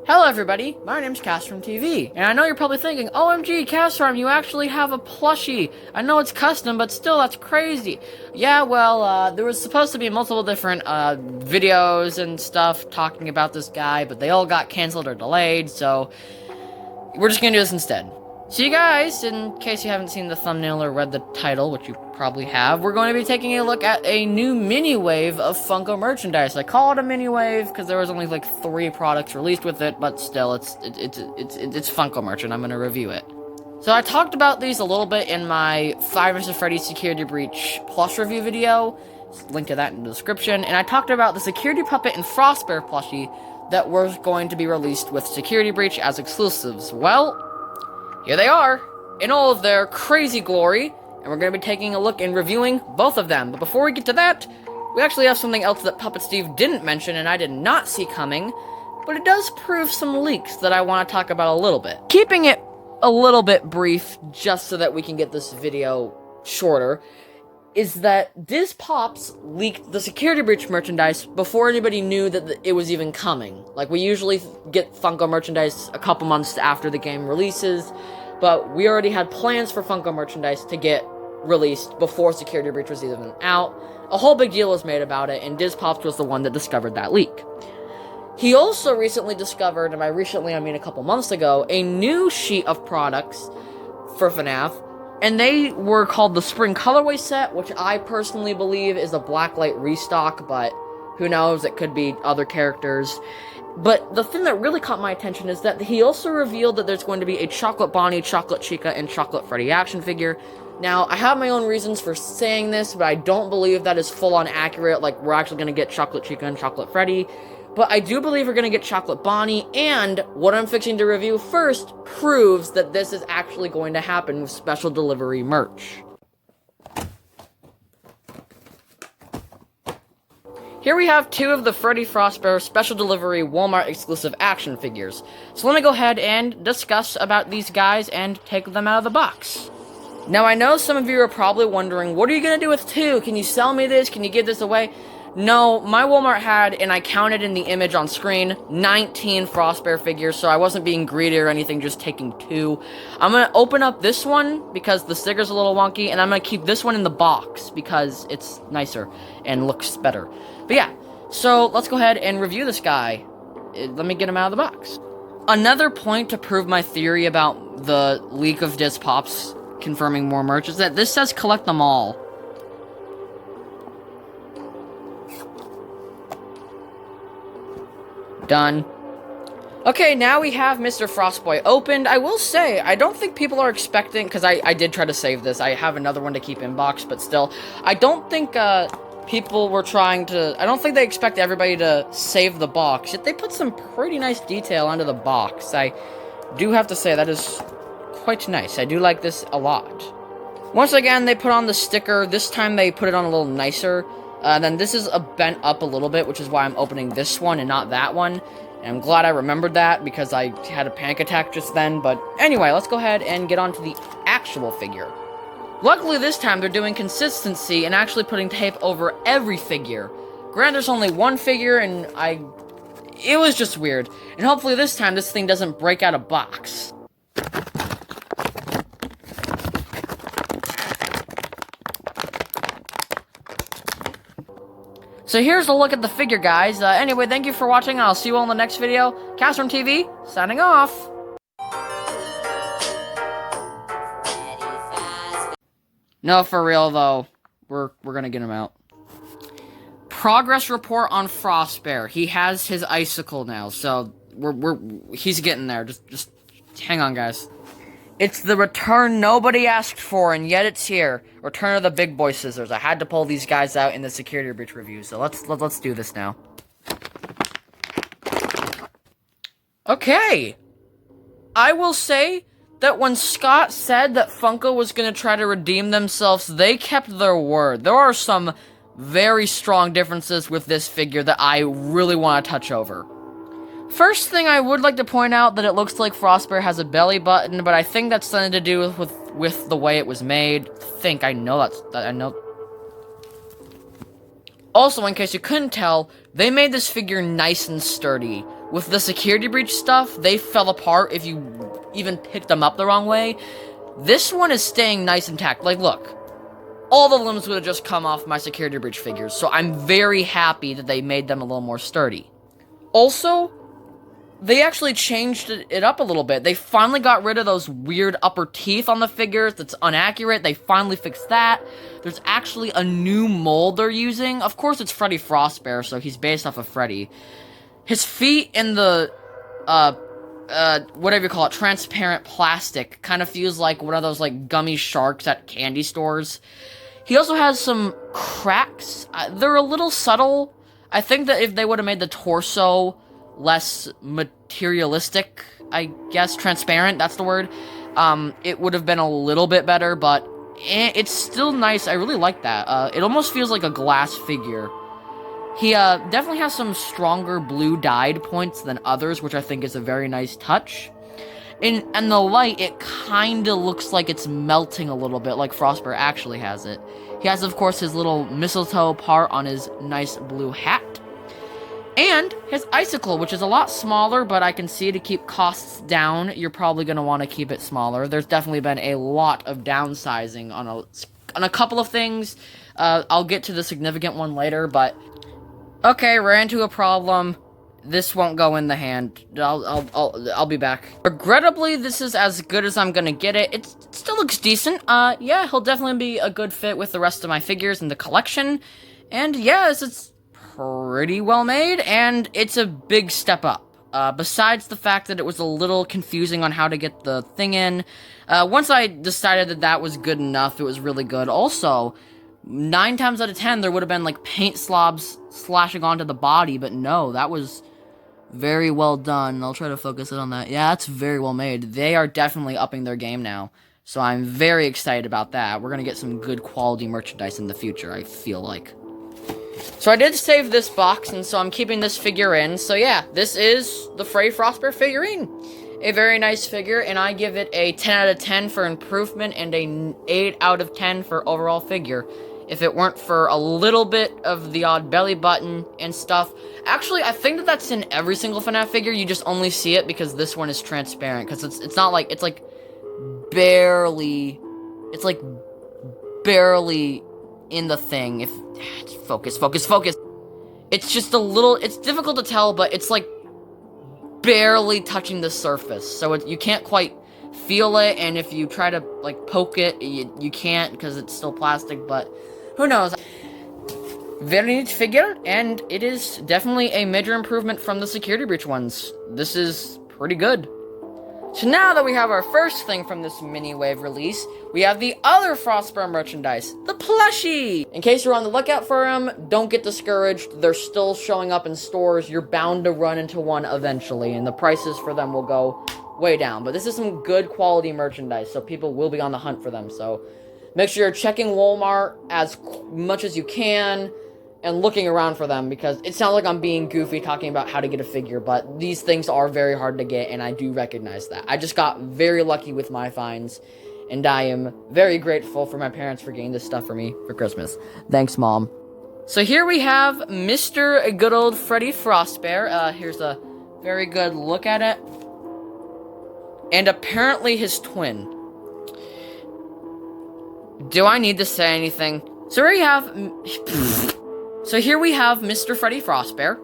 Hello everybody, my name's Castrum TV, and I know you're probably thinking, OMG, Castrum, you actually have a plushie. I know it's custom, but still, that's crazy. Yeah, well, there was supposed to be multiple different, videos and stuff talking about this guy, but they all got canceled or delayed, so we're just gonna do this instead. So you guys, in case you haven't seen the thumbnail or read the title, which you probably have, we're going to be taking a look at a new mini wave of Funko merchandise. I call it a mini wave because there was only like 3 products released with it, but still, it's Funko merch, and I'm going to review it. So I talked about these a little bit in my Five Nights at Freddy's Security Breach plush review video, link to that in the description, and I talked about the Security Puppet and Frost Bear plushie that were going to be released with Security Breach as exclusives. Well, here they are, in all of their crazy glory, and we're going to be taking a look and reviewing both of them. But before we get to that, we actually have something else that Puppet Steve didn't mention and I did not see coming, but it does prove some leaks that I want to talk about a little bit. Keeping it a little bit brief, just so that we can get this video shorter, is that Pops leaked the Security Breach merchandise before anybody knew that it was even coming. Like, we usually get Funko merchandise a couple months after the game releases, but we already had plans for Funko merchandise to get released before Security Breach was even out. A whole big deal was made about it, and Pops was the one that discovered that leak. He also recently discovered, and by recently I mean a couple months ago, a new sheet of products for FNAF, and they were called the Spring Colorway Set, which I personally believe is a Blacklight restock, but who knows, it could be other characters. But the thing that really caught my attention is that he also revealed that there's going to be a Chocolate Bonnie, Chocolate Chica, and Chocolate Freddy action figure. Now, I have my own reasons for saying this, but I don't believe that is full-on accurate, like we're actually going to get Chocolate Chica and Chocolate Freddy. But I do believe we're going to get Chocolate Bonnie, and what I'm fixing to review first proves that this is actually going to happen with special delivery merch. Here we have 2 of the Freddy Frostbear special delivery Walmart exclusive action figures. So let me go ahead and discuss about these guys and take them out of the box. Now, I know some of you are probably wondering, what are you going to do with 2? Can you sell me this? Can you give this away? No, my Walmart had, and I counted in the image on screen, 19 Frostbear figures, so I wasn't being greedy or anything, just taking 2. I'm gonna open up this one, because the sticker's a little wonky, and I'm gonna keep this one in the box, because it's nicer, and looks better. But yeah, so let's go ahead and review this guy. Let me get him out of the box. Another point to prove my theory about the leak of Pops confirming more merch is that this says collect them all. Done. Okay, now we have Mr. Frostboy opened. I will say, I don't think people are expecting, because I did try to save this. I have another one to keep in box, but still, I don't think people were trying to, I don't think they expect everybody to save the box, yet they put some pretty nice detail onto the box. I do have to say, that is quite nice. I do like this a lot. Once again, they put on the sticker. This time they put it on a little nicer. Then this is bent up a little bit, which is why I'm opening this one and not that one. And I'm glad I remembered that, because I had a panic attack just then. But anyway, let's go ahead and get on to the actual figure. Luckily this time they're doing consistency and actually putting tape over every figure. Granted, there's only one figure, and it was just weird. And hopefully this time this thing doesn't break out of box. So here's a look at the figure, guys. Anyway, thank you for watching. I'll see you all in the next video. Castrum TV, signing off. No, for real, though. We're gonna get him out. Progress report on Frostbear. He has his icicle now, so he's getting there. Just hang on, guys. It's the return nobody asked for, and yet it's here. Return of the Big Boy Scissors. I had to pull these guys out in the Security Breach review, so let's do this now. Okay. I will say that when Scott said that Funko was going to try to redeem themselves, they kept their word. There are some very strong differences with this figure that I really want to touch over. First thing, I would like to point out that it looks like Frostbear has a belly button, but I think that's something to do with the way it was made. I know. Also, in case you couldn't tell, they made this figure nice and sturdy, with the security breach stuff, they fell apart if you even picked them up the wrong way. This one is staying nice intact. Like, look. All the limbs would have just come off my security breach figures, so I'm very happy that they made them a little more sturdy. Also, they actually changed it up a little bit. They finally got rid of those weird upper teeth on the figures that's inaccurate. They finally fixed that. There's actually a new mold they're using. Of course, it's Freddy Frostbear, so he's based off of Freddy. His feet in the, whatever you call it, transparent plastic kind of feels like one of those, like, gummy sharks at candy stores. He also has some cracks. They're a little subtle. I think that if they would have made the torso less materialistic, I guess, transparent, that's the word, it would have been a little bit better, but it's still nice. I really like that. It almost feels like a glass figure. He definitely has some stronger blue dyed points than others, which I think is a very nice touch. In the light, it kinda looks like it's melting a little bit, like Frostbear actually has it. He has, of course, his little mistletoe part on his nice blue hat. And his icicle, which is a lot smaller, but I can see to keep costs down, you're probably going to want to keep it smaller. There's definitely been a lot of downsizing on a couple of things. I'll get to the significant one later, but... Okay, ran into a problem. This won't go in the hand. I'll be back. Regrettably, this is as good as I'm gonna get it. It still looks decent. Yeah, he'll definitely be a good fit with the rest of my figures in the collection. And yeah, it's pretty well made, and it's a big step up. Besides the fact that it was a little confusing on how to get the thing in, once I decided that that was good enough, it was really good. Also, 9 times out of 10, there would have been, like, paint slobs slashing onto the body, but no, that was very well done. I'll try to focus it on that. Yeah, that's very well made. They are definitely upping their game now, so I'm very excited about that. We're gonna get some good quality merchandise in the future, I feel like. So I did save this box, and so I'm keeping this figure in. So yeah, this is the Freddy Frostbear figurine. A very nice figure, and I give it a 10 out of 10 for improvement and a 8 out of 10 for overall figure. If it weren't for a little bit of the odd belly button and stuff. Actually, I think that that's in every single FNAF figure. You just only see it because this one is transparent. Because it's not like, it's like barely in the thing. If focus. It's just a little, it's difficult to tell, but it's like barely touching the surface. So you can't quite feel it, and if you try to like poke it, you can't because it's still plastic, but who knows. Very neat figure, and it is definitely a major improvement from the security breach ones. This is pretty good. So now that we have our first thing from this mini-wave release, we have the other Frostbear merchandise, the plushie! In case you're on the lookout for them, don't get discouraged. They're still showing up in stores. You're bound to run into one eventually, and the prices for them will go way down. But this is some good quality merchandise, so people will be on the hunt for them. So make sure you're checking Walmart as much as you can and looking around for them, because it sounds like I'm being goofy talking about how to get a figure, but these things are very hard to get, and I do recognize that. I just got very lucky with my finds, and I am very grateful for my parents for getting this stuff for me for Christmas. Thanks, Mom. So here we have Mr. Good Old Freddy Frostbear. Here's a very good look at it. And apparently his twin. Do I need to say anything? So here we have Mr. Freddy Frostbear.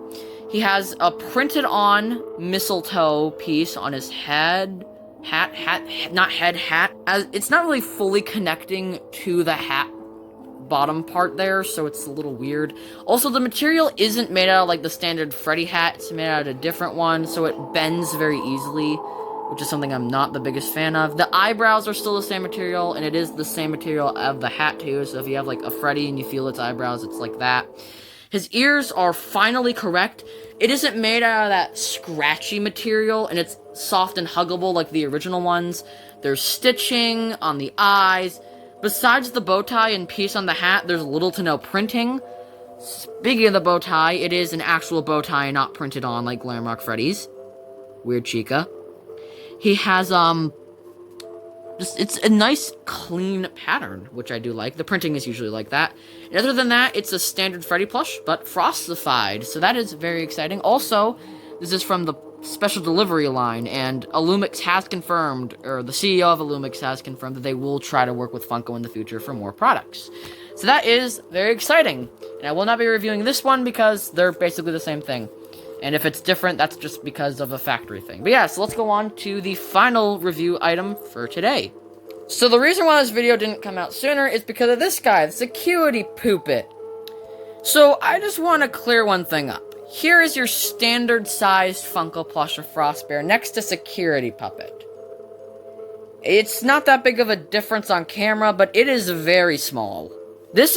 He has a printed-on mistletoe piece on his head. Hat. It's not really fully connecting to the hat bottom part there, so it's a little weird. Also, the material isn't made out of, like, the standard Freddy hat. It's made out of a different one, so it bends very easily, which is something I'm not the biggest fan of. The eyebrows are still the same material, and it is the same material of the hat, too, so if you have, like, a Freddy and you feel its eyebrows, it's like that. His ears are finally correct. It isn't made out of that scratchy material, and it's soft and huggable like the original ones. There's stitching on the eyes. Besides the bow tie and piece on the hat, there's little to no printing. Speaking of the bow tie, it is an actual bow tie, not printed on like Glamrock Freddy's. Weird Chica. He has, it's a nice, clean pattern, which I do like. The printing is usually like that. And other than that, it's a standard Freddy plush, but frostified, so that is very exciting. Also, This is from the special delivery line, and Illumix has confirmed, or the CEO of Illumix has confirmed that they will try to work with Funko in the future for more products. So that is very exciting, and I will not be reviewing this one because they're basically the same thing. And if it's different, that's just because of a factory thing. But yeah, so let's go on to the final review item for today. So the reason why this video didn't come out sooner is because of this guy, the Security Poop-It. So I just want to clear one thing up. Here is your standard-sized Funko plush of Frostbear next to Security Puppet. It's not that big of a difference on camera, but it is very small. That's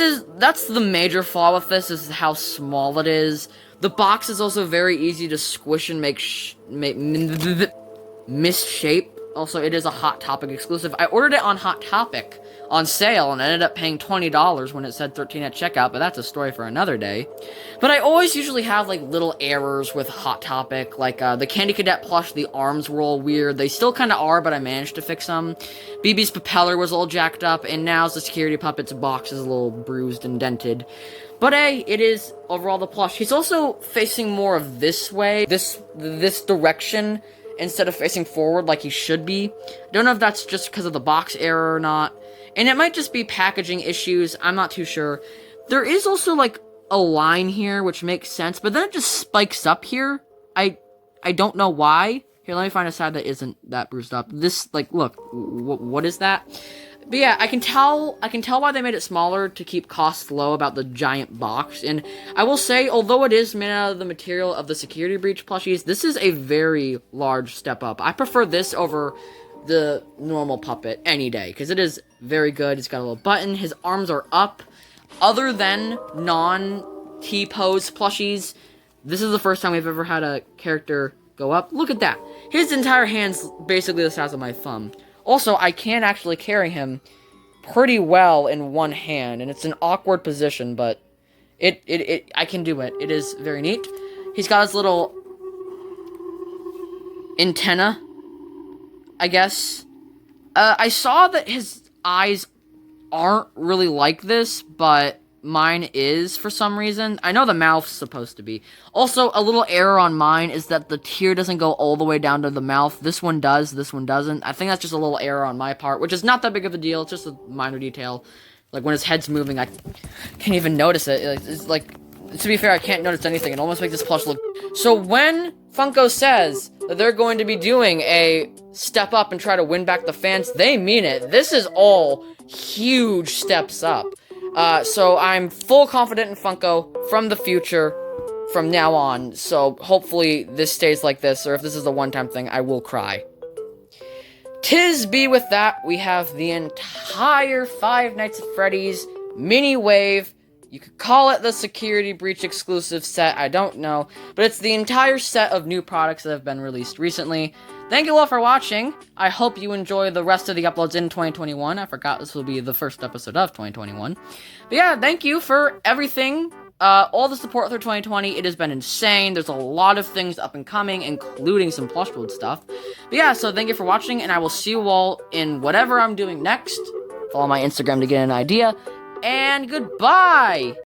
the major flaw with this, is how small it is. The box is also very easy to squish and make misshape. Also, it is a Hot Topic exclusive. I ordered it on Hot Topic on sale and ended up paying $20 when it said $13 at checkout, but that's a story for another day. But I always usually have, like, little errors with Hot Topic, like, the Candy Cadet plush, the arms were all weird. They still kind of are, but I managed to fix them. BB's propeller was all jacked up, and now the Security Puppet's box is a little bruised and dented. But hey, it is overall the plush. He's also facing more of this way, this direction, instead of facing forward like he should be. I don't know if that's just because of the box error or not. And it might just be packaging issues, I'm not too sure. There is also, like, a line here, which makes sense, but then it just spikes up here. I don't know why. Here, let me find a side that isn't that bruised up. This, like, look, what is that? But yeah, I can tell why they made it smaller to keep costs low about the giant box. And I will say, although it is made out of the material of the Security Breach plushies, this is a very large step up. I prefer this over the normal puppet any day, because it is very good. It's got a little button. His arms are up. Other than non-T-pose plushies, this is the first time we've ever had a character go up. Look at that. His entire hand's basically the size of my thumb. Also, I can actually carry him pretty well in one hand, and it's an awkward position, but I can do it. It is very neat. He's got his little antenna, I guess. I saw that his eyes aren't really like this, but mine is for some reason. I know the mouth's supposed to be. Also, a little error on mine is that the tear doesn't go all the way down to the mouth. This one does, this one doesn't. I think that's just a little error on my part, which is not that big of a deal. It's just a minor detail. Like, when his head's moving, I can't even notice it. It's like, to be fair, I can't notice anything. It almost makes this plush look... So when Funko says that they're going to be doing a step up and try to win back the fans, they mean it. This is all huge steps up. So I'm full confident in Funko from the future, from now on, so hopefully this stays like this, or if this is a one-time thing, I will cry. Tis be with that, we have the entire Five Nights at Freddy's mini wave. You could call it the Security Breach exclusive set, I don't know, but it's the entire set of new products that have been released recently. Thank you all for watching. I hope you enjoy the rest of the uploads in 2021. I forgot this will be the first episode of 2021. But yeah, thank you for everything. All the support through 2020. It has been insane. There's a lot of things up and coming, including some plush build stuff. But yeah, so thank you for watching, and I will see you all in whatever I'm doing next. Follow my Instagram to get an idea. And goodbye!